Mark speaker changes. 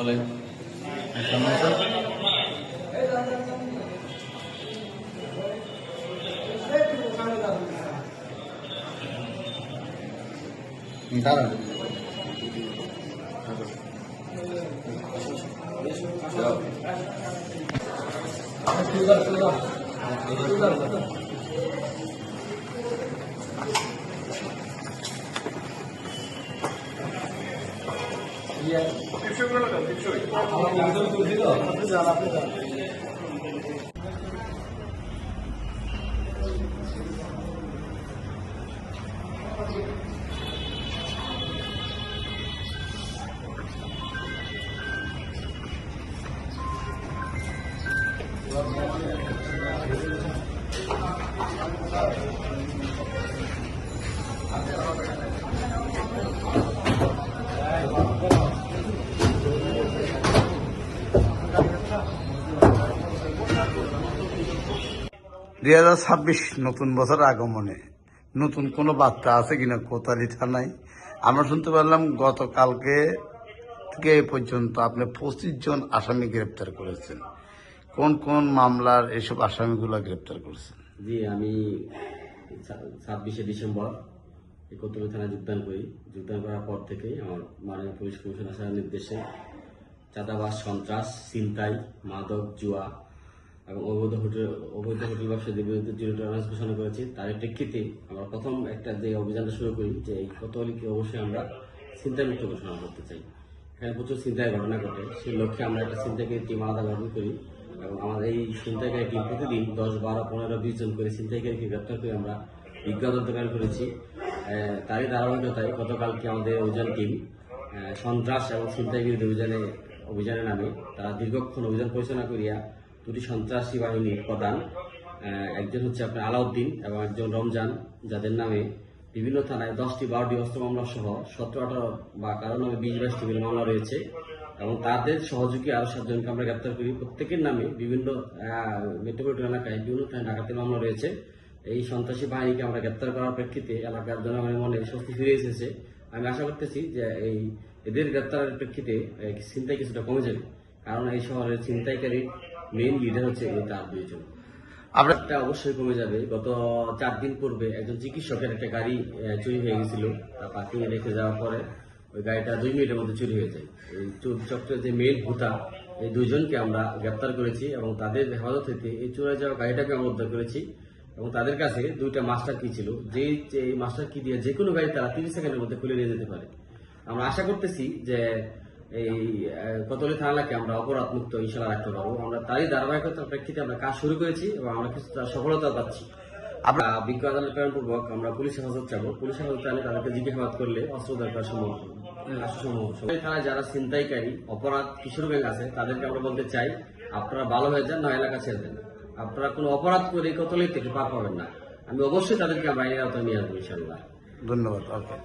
Speaker 1: বলেন দাঁড়ান নতুন বছর আগমনে নতুন কোনো বার্তা আছে কিনা কোতালি থানায়? আমরা শুনতে পারলাম গতকালকে থেকে এ পর্যন্ত আপনি 25 জন আসামি গ্রেপ্তার করেছেন। কোন কোন মামলার এসব আসামিগুলো গ্রেপ্তার করেছেন?
Speaker 2: জি, আমি 26শে ডিসেম্বর কোতোয়ালি থানায় যোগদান করি। যোগদান করার পর থেকেই আমার মাননীয় পুলিশ কমিশনার স্যারের নির্দেশে চাঁদাবাজ, সন্ত্রাস, ছিনতাই, মাদক, জুয়া এবং অবৈধ হোটেল ব্যবসায়ীদের বিরুদ্ধে জিরো টলারেন্স ঘোষণা করেছি। তার প্রেক্ষিতে আমরা প্রথম একটা যে অভিযানটা শুরু করি যে এই কোতোয়ালিকে অবশ্যই আমরা ছিনতাইমুক্ত ঘোষণা করতে চাই। এখানে প্রচুর ছিনতাইয়ের ঘটনা ঘটে, সেই লক্ষ্যে আমরা একটা ছিনতাইকারী টিম আলাদা গঠন করি এবং আমাদের এই ছিনতাইকারী টিম প্রতিদিন 10, 12, 15, 20 জন করে ছিনতাইকারীকে গ্রেপ্তার করে আমরা বিজ্ঞান তদন্তকারী করেছি। তারই ধারাবাহিকতায় গতকালকে আমাদের অভিযান টিম সন্ত্রাস এবং ছিনতাই বিরোধী অভিযানের নামে তারা দীর্ঘক্ষণ অভিযান পরিচালনা করিয়া দুটি সন্ত্রাসী বাহিনীর প্রধান, একজন হচ্ছে আপনার আলাউদ্দিন এবং একজন রমজান, যাদের নামে বিভিন্ন থানায় 10টি 12টি অস্ত্র মামলা সহ 17, 18 বা কারো নামে 20-22টি মামলা রয়েছে এবং তাদের সহযোগী আরো 7 জনকে আমরা গ্রেপ্তার করি। প্রত্যেকের নামে বিভিন্ন মেট্রোপলিটন এলাকায় বিভিন্ন থানায় ডাকাতির মামলা রয়েছে। এই সন্ত্রাসী বাহিনীকে আমরা গ্রেপ্তার করার প্রেক্ষিতে এলাকার জনগণের মনে স্বস্তি ফিরে এসেছে। আমি আশা করতেছি যে এদের গ্রেপ্তারের প্রেক্ষিতে ছিনতাই কিছুটা কমে যাবে, কারণ এই শহরের ছিনতাইকারীর মেইন লিডার হচ্ছে তার 2 জন। আপনারটা অবশ্যই কমে যাবে। গত 4 দিন পূর্বে একজন চিকিৎসকের একটা গাড়ি চুরি হয়ে গেছিল, তার পার্কিং এ রেখে যাওয়ার পরে ওই গাড়িটা 2 মিনিটের মধ্যে চুরি হয়ে যায়। এই চক্রের যে মেইন ভূতা, এই 2 জনকে আমরা গ্রেপ্তার করেছি এবং তাদের হেফাজত থেকে এই চুরে যাওয়া গাড়িটাকে আমরা উদ্ধার করেছি এবং তাদের কাছে 2টা মাস্টার কি ছিল, যে মাস্টার কি দিয়ে যে কোনো গাড়ি তারা 30 সেকেন্ডের মধ্যে খুলে নিয়ে যেতে পারে। আমরা আশা করতেছি যে এই কোতোয়ালি থানাকে আমরা অপরাধ মুক্ত ইনশাল্লাহ রাখতে পারবো। আমরা তারই ধারাবাহিকতার প্রেক্ষিতে আমরা কাজ শুরু করেছি এবং আমরা কিছুটা সফলতা পাচ্ছি। আমরা বিজ্ঞ আদালত প্রেরণপূর্বক আমরা পুলিশ হেফাজত চাবো। পুলিশ হেফাজত চাইলে তাদেরকে জিজ্ঞাসাবাদ করলে অস্ত্র দরকার সম্ভব। থানায় যারা ছিনতাইকারী অপরাধ কিশোর গ্যাং আছে তাদেরকে আমরা বলতে চাই, আপনারা ভালো হয়ে যান, না এলাকা ছেড়ে দেন। আপনারা কোনো অপরাধ করে কোতোয়ালি থেকে পার পাবেন না। আমি অবশ্যই তাদেরকে আমরা আইনের আওতায় নিয়ে আসবো ইনশাল্লাহ।
Speaker 1: ধন্যবাদ। ওকে।